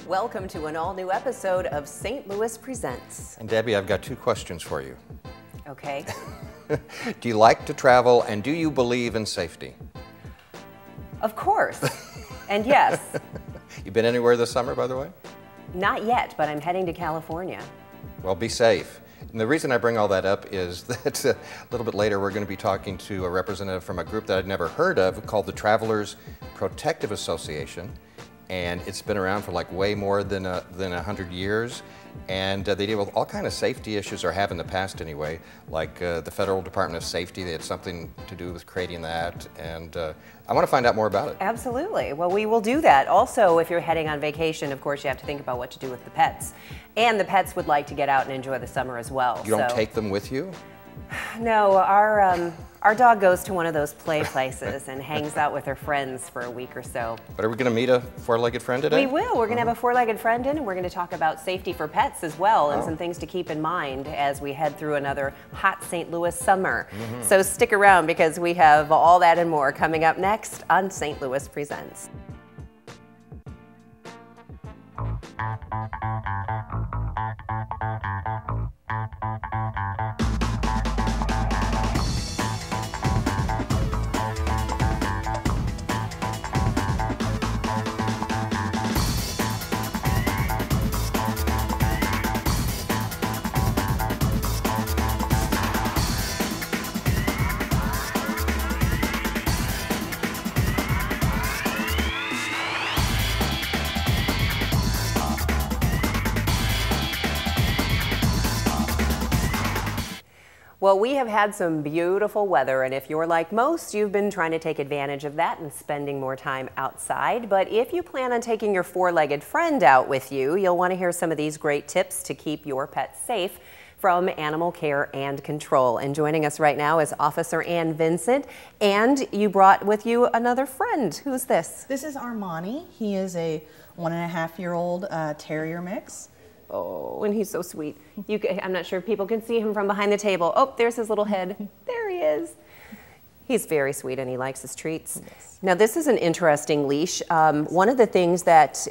Welcome to an all-new episode of St. Louis Presents. And Debbie, I've got two questions for you. Okay. Do you like to travel, and do you believe in safety? Of course. And yes. You been anywhere this summer, by the way? Not yet, but I'm heading to California. Well, be safe. And the reason I bring all that up is that a little bit later we're going to be talking to a representative from a group that I'd never heard of called the Travelers Protective Association. And it's been around for like way more than 100 years. And they deal with all kind of safety issues, or have in the past anyway, like the Federal Department of Safety. They had something to do with creating that. And I want to find out more about it. Absolutely. Well, we will do that. Also, if you're heading on vacation, of course, you have to think about what to do with the pets. And the pets would like to get out and enjoy the summer as well. You don't take them with you? No, our dog goes to one of those play places and hangs out with her friends for a week or so. But are we going to meet a four-legged friend today? We will. We're going to have a four-legged friend in, and we're going to talk about safety for pets as well, and some things to keep in mind as we head through another hot St. Louis summer. So stick around, because we have all that and more coming up next on St. Louis Presents. Well, we have had some beautiful weather, and if you're like most, you've been trying to take advantage of that and spending more time outside. But if you plan on taking your four-legged friend out with you, you'll want to hear some of these great tips to keep your pet safe from Animal Care and Control. And joining us right now is Officer Ann Vincent, and you brought with you another friend. Who's this? This is Armani. He is a 1.5-year-old terrier mix. Oh, and he's so sweet. I'm not sure if people can see him from behind the table. Oh, there's his little head. There he is. He's very sweet, and he likes his treats. Yes. Now, this is an interesting leash. One of the things that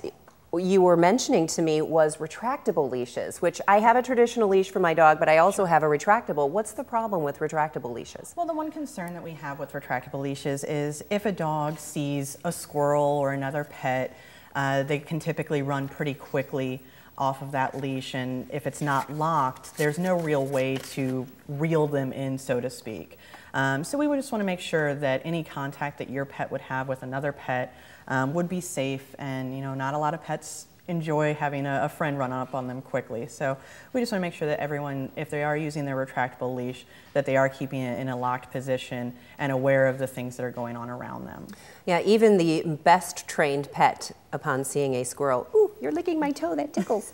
you were mentioning to me was retractable leashes, which I have a traditional leash for my dog, but I also have a retractable. What's the problem with retractable leashes? Well, the one concern that we have with retractable leashes is if a dog sees a squirrel or another pet, they can typically run pretty quickly off of that leash, and if it's not locked, there's no real way to reel them in, so to speak. So we would just want to make sure that any contact that your pet would have with another pet would be safe, and not a lot of pets enjoy having a friend run up on them quickly. So we just want to make sure that everyone, if they are using their retractable leash, that they are keeping it in a locked position and aware of the things that are going on around them. Yeah, even the best trained pet, upon seeing a squirrel, ooh, you're licking my toe, that tickles,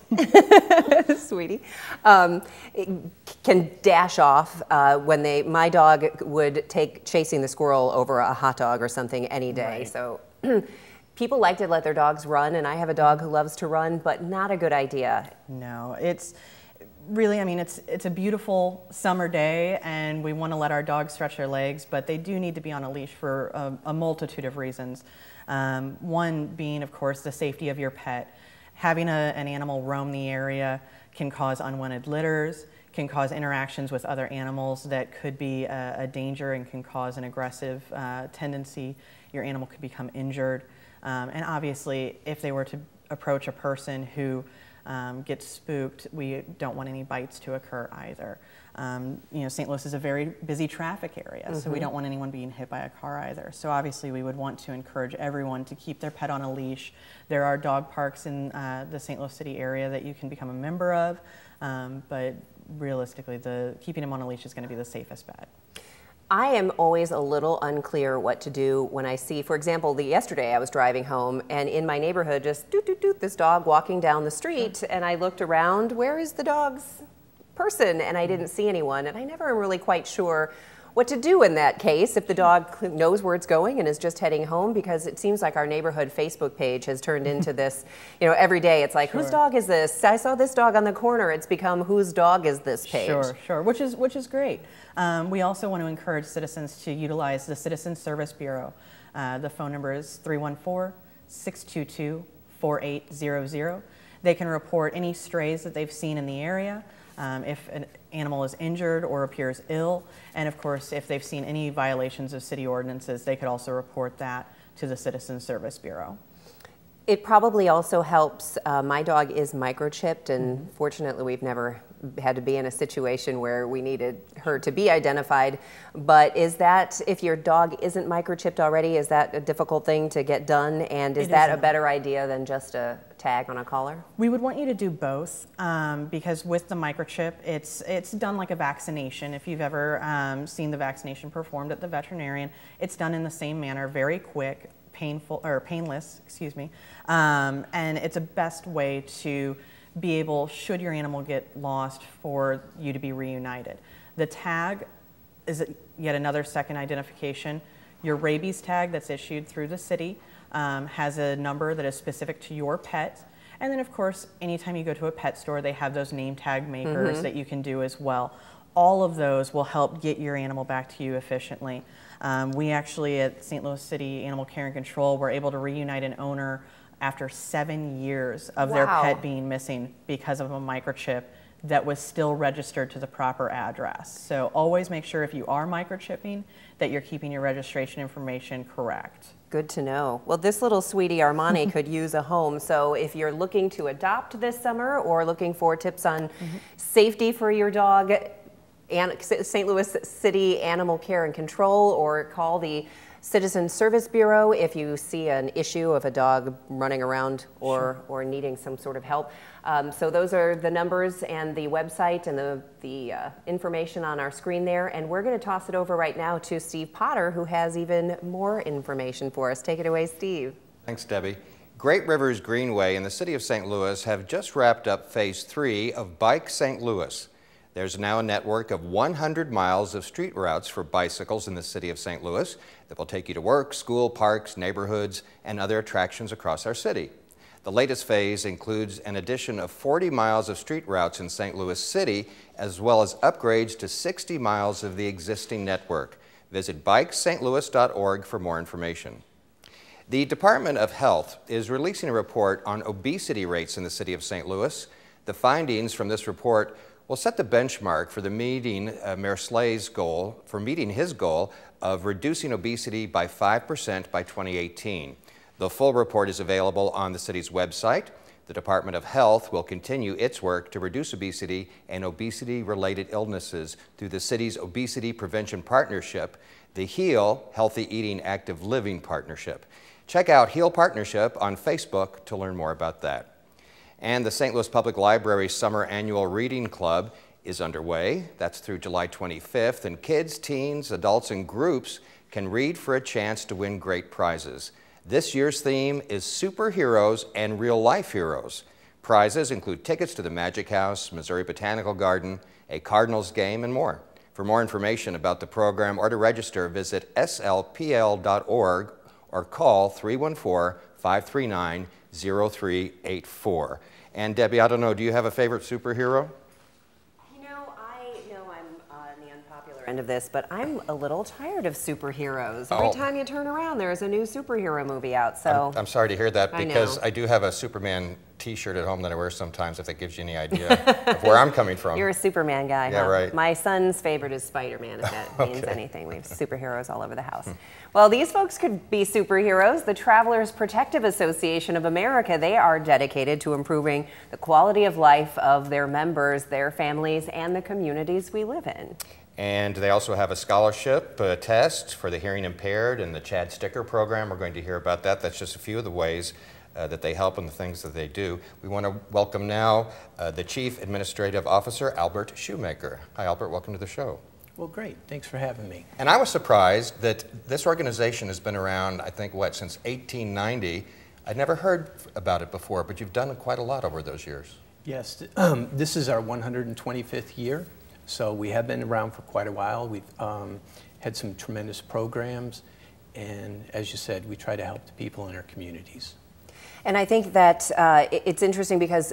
sweetie, can dash off. My dog would take chasing the squirrel over a hot dog or something any day. Right. So people like to let their dogs run, and I have a dog who loves to run, but not a good idea. No, it's really, it's a beautiful summer day, and we want to let our dogs stretch their legs, but they do need to be on a leash for a multitude of reasons. One being, of course, the safety of your pet. Having an animal roam the area can cause unwanted litters, can cause interactions with other animals that could be a danger and can cause an aggressive tendency. Your animal could become injured. And obviously, if they were to approach a person who gets spooked, we don't want any bites to occur either. St. Louis is a very busy traffic area, so we don't want anyone being hit by a car either. So obviously, we would want to encourage everyone to keep their pet on a leash. There are dog parks in the St. Louis City area that you can become a member of, but realistically, keeping them on a leash is going to be the safest bet. I am always a little unclear what to do when I see, for example, yesterday I was driving home, and in my neighborhood, just doot, doot, doot, this dog walking down the street, and I looked around, where is the dog's person? And I didn't see anyone, and I never am really quite sure what to do in that case if the dog knows where it's going and is just heading home, because it seems like our neighborhood Facebook page has turned into this, every day it's like, whose dog is this? I saw this dog on the corner. It's become, whose dog is this page? Sure, which is great. We also want to encourage citizens to utilize the Citizen Service Bureau. The phone number is 314-622 4800. They can report any strays that they've seen in the area, if an animal is injured or appears ill, and of course, if they've seen any violations of city ordinances, they could also report that to the Citizen Service Bureau. It probably also helps. My dog is microchipped, and fortunately we've never had to be in a situation where we needed her to be identified. But is that, if your dog isn't microchipped already, is that a difficult thing to get done? And is that a better idea than just a tag on a collar? We would want you to do both, because with the microchip, it's done like a vaccination. If you've ever seen the vaccination performed at the veterinarian, it's done in the same manner, very quick, painless, excuse me, and it's a best way to be able, should your animal get lost, for you to be reunited. The tag is yet another second identification. Your rabies tag that's issued through the city has a number that is specific to your pet. And then of course, anytime you go to a pet store, they have those name tag makers that you can do as well. All of those will help get your animal back to you efficiently. We actually at St. Louis City Animal Care and Control were able to reunite an owner after 7 years of their pet being missing because of a microchip that was still registered to the proper address. So always make sure if you are microchipping that you're keeping your registration information correct. Good to know. Well, this little sweetie Armani could use a home. So if you're looking to adopt this summer or looking for tips on safety for your dog, and St. Louis City Animal Care and Control, or call the Citizen Service Bureau if you see an issue of a dog running around or needing some sort of help. So those are the numbers and the website and the information on our screen there. And we're going to toss it over right now to Steve Potter, who has even more information for us. Take it away, Steve. Thanks, Debbie. Great Rivers Greenway and the City of St. Louis have just wrapped up Phase 3 of Bike St. Louis. There's now a network of 100 miles of street routes for bicycles in the city of St. Louis that will take you to work, school, parks, neighborhoods, and other attractions across our city. The latest phase includes an addition of 40 miles of street routes in St. Louis City, as well as upgrades to 60 miles of the existing network. Visit bikestlouis.org for more information. The Department of Health is releasing a report on obesity rates in the city of St. Louis. The findings from this report will set the benchmark for meeting Mayor Slay's goal, his goal of reducing obesity by 5% by 2018. The full report is available on the city's website. The Department of Health will continue its work to reduce obesity and obesity-related illnesses through the city's Obesity Prevention Partnership, the HEAL Healthy Eating Active Living Partnership. Check out HEAL Partnership on Facebook to learn more about that. And the St. Louis Public Library Summer Annual Reading Club is underway. That's through July 25th, and kids, teens, adults, and groups can read for a chance to win great prizes. This year's theme is superheroes and real-life heroes. Prizes include tickets to the Magic House, Missouri Botanical Garden, a Cardinals game, and more. For more information about the program or to register, visit slpl.org or call 314-539-0384. And Debbie, I don't know, do you have a favorite superhero? You know, I know I'm on the unpopular end of this, but I'm a little tired of superheroes. Every time you turn around, there's a new superhero movie out. So I'm sorry to hear that, because I do have a Superman t-shirt at home that I wear sometimes, if that gives you any idea of where I'm coming from. You're a Superman guy, Yeah, huh? right. My son's favorite is Spider-Man, if that means anything. We have superheroes all over the house. Well, these folks could be superheroes. The Travelers Protective Association of America, they are dedicated to improving the quality of life of their members, their families, and the communities we live in. And they also have a scholarship test for the hearing impaired and the Chad Sticker program. We're going to hear about that. That's just a few of the ways that they help and the things that they do. We want to welcome now the Chief Administrative Officer, Albert Shoemaker. Hi, Albert. Welcome to the show. Well, great. Thanks for having me. And I was surprised that this organization has been around, I think, what, since 1890. I'd never heard about it before, but you've done quite a lot over those years. Yes, this is our 125th year, so we have been around for quite a while. We've had some tremendous programs, and as you said, we try to help the people in our communities. And I think that it's interesting because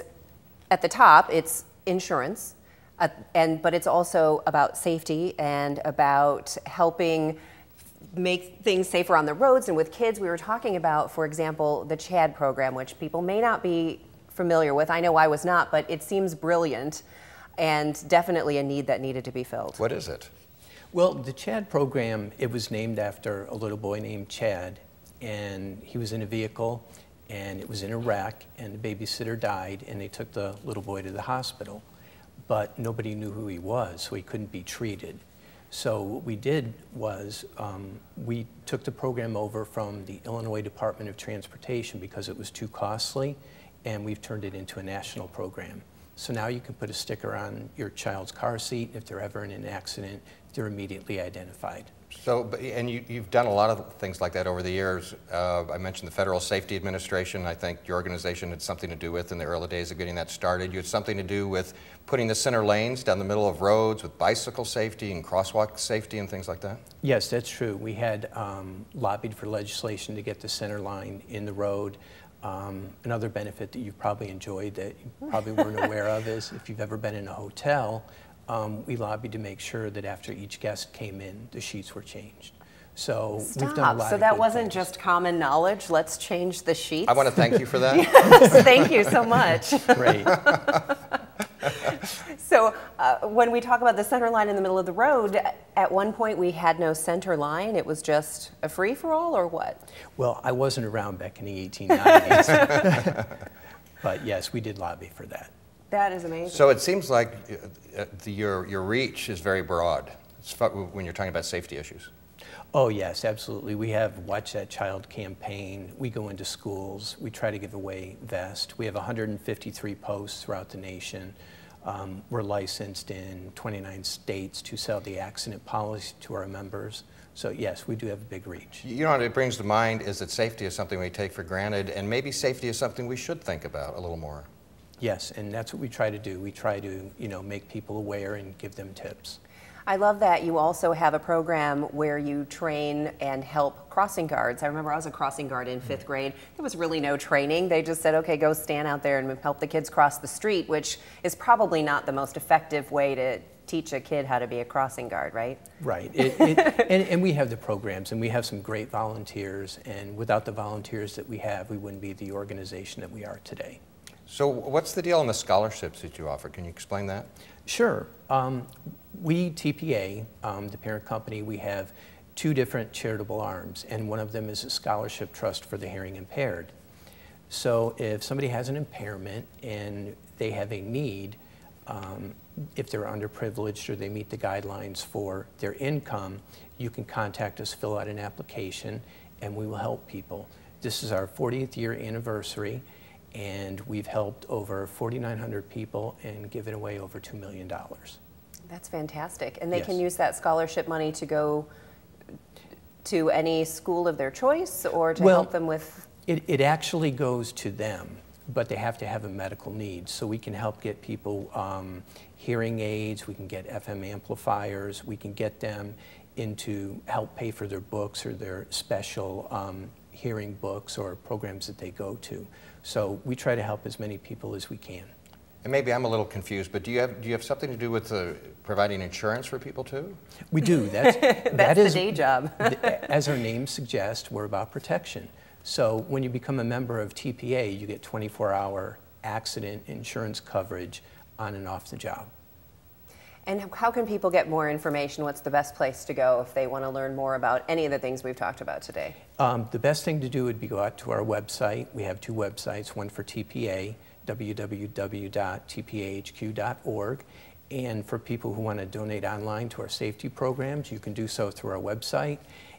at the top, it's insurance, but it's also about safety and about helping make things safer on the roads. And with kids, we were talking about, for example, the CHAD program, which people may not be familiar with. I know I was not, but it seems brilliant and definitely a need that needed to be filled. What is it? Well, the CHAD program, it was named after a little boy named Chad, and he was in a vehicle, and it was in Iraq, and the babysitter died, and they took the little boy to the hospital. But nobody knew who he was, so he couldn't be treated. So what we did was we took the program over from the Illinois Department of Transportation because it was too costly, and we've turned it into a national program. So now you can put a sticker on your child's car seat. If they're ever in an accident, they're immediately identified. So, and you've done a lot of things like that over the years. I mentioned the Federal Safety Administration. I think your organization had something to do with in the early days of getting that started. You had something to do with putting the center lanes down the middle of roads with bicycle safety and crosswalk safety and things like that? Yes, that's true. We had lobbied for legislation to get the center line in the road. Another benefit that you've probably enjoyed that you probably weren't aware of is if you've ever been in a hotel, we lobbied to make sure that after each guest came in, the sheets were changed. So we've done a lot So of that good wasn't things. just common knowledge, let's change the sheets? I want to thank you for that. Yes, thank you so much. Great. So when we talk about the center line in the middle of the road, at one point we had no center line. It was just a free-for-all, or what? Well, I wasn't around back in the 1890s. But yes, we did lobby for that. That is amazing. So it seems like your reach is very broad when you're talking about safety issues. Oh yes, absolutely. We have Watch That Child campaign. We go into schools. We try to give away vests. We have 153 posts throughout the nation. We're licensed in 29 states to sell the accident policy to our members. So yes, we do have a big reach. You know what it brings to mind is that safety is something we take for granted, and maybe safety is something we should think about a little more. Yes, and that's what we try to do. We try to, make people aware and give them tips. I love that you also have a program where you train and help crossing guards. I remember I was a crossing guard in 5th grade. There was really no training. They just said, okay, go stand out there and help the kids cross the street, which is probably not the most effective way to teach a kid how to be a crossing guard, right? Right. And we have the programs, and we have some great volunteers, and without the volunteers that we have, we wouldn't be the organization that we are today. So what's the deal on the scholarships that you offer? Can you explain that? Sure. We, TPA, the parent company, we have 2 different charitable arms, and one of them is a scholarship trust for the hearing impaired. So if somebody has an impairment and they have a need, if they're underprivileged or they meet the guidelines for their income, you can contact us, fill out an application, and we will help people. This is our 40th year anniversary, and we've helped over 4,900 people and given away over $2 million. That's fantastic. And they Yes. can use that scholarship money to go to any school of their choice, or to help them with? It actually goes to them, but they have to have a medical need. So we can help get people hearing aids, we can get FM amplifiers, we can get them into help pay for their books or their special hearing books or programs that they go to. So we try to help as many people as we can. And maybe I'm a little confused, but do you have something to do with providing insurance for people too? We do. That's the day job. As our name suggests, we're about protection. So when you become a member of TPA, you get 24-hour accident insurance coverage on and off the job. And how can people get more information? What's the best place to go if they want to learn more about any of the things we've talked about today? The best thing to do would be go out to our website. We have 2 websites, one for TPA, www.tpahq.org. And for people who want to donate online to our safety programs, you can do so through our website.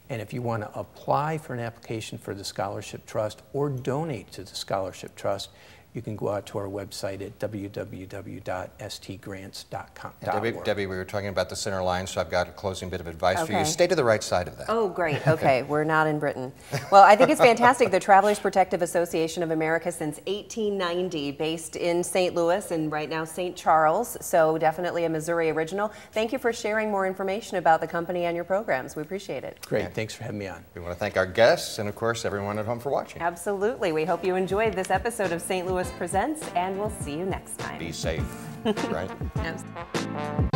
And if you want to apply for an application for the Scholarship Trust or donate to the Scholarship Trust, you can go out to our website at www.stgrants.com. Debbie, we were talking about the center line, so I've got a closing bit of advice for you. Okay. Stay to the right side of that. Oh, great. Okay, we're not in Britain. Well, I think it's fantastic. The Travelers Protective Association of America since 1890, based in St. Louis and right now St. Charles, so definitely a Missouri original. Thank you for sharing more information about the company and your programs. We appreciate it. Great. Thanks for having me on. We want to thank our guests and, of course, everyone at home for watching. Absolutely. We hope you enjoyed this episode of St. Louis Presents, and we'll see you next time. Be safe, right? Absolutely.